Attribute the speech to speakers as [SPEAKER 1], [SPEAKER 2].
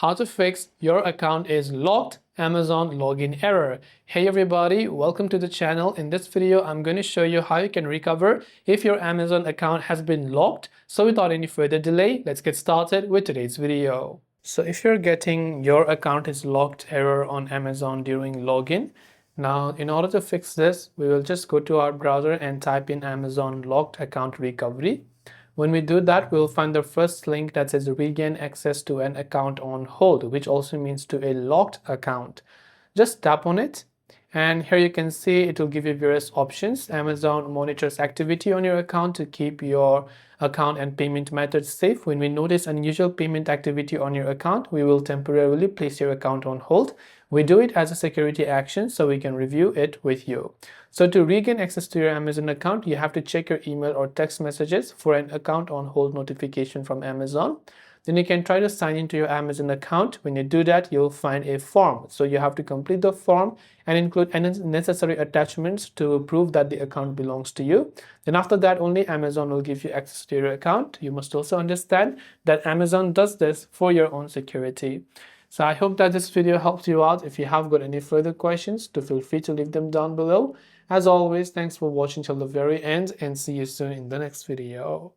[SPEAKER 1] How to fix your account is locked Amazon login error. Hey everybody, welcome to the channel. In this video, I'm going to show you how you can recover if your Amazon account has been locked. So without any further delay, let's get started with today's video. So if you're getting your account is locked error on Amazon during login, now in order to fix this, we will just go to our browser and type in Amazon locked account recovery. When we do that, we'll find the first link that says regain access to an account on hold, which also means to a locked account. Just tap on it, and here you can see it will give you various options. Amazon monitors activity on your account to keep your account and payment methods safe. When we notice unusual payment activity on your account, we will temporarily place your account on hold. We do it as a security action so we can review it with you. So to regain access to your Amazon account, you have to check your email or text messages for an account on hold notification from Amazon. Then you can try to sign into your Amazon account. When you do that, you'll find a form. So you have to complete the form and include any necessary attachments to prove that the account belongs to you. Then after that, only Amazon will give you access to your account. You must also understand that Amazon does this for your own security. So I hope that this video helped you out. If you have got any further questions, feel free to leave them down below. As always, thanks for watching till the very end and see you soon in the next video.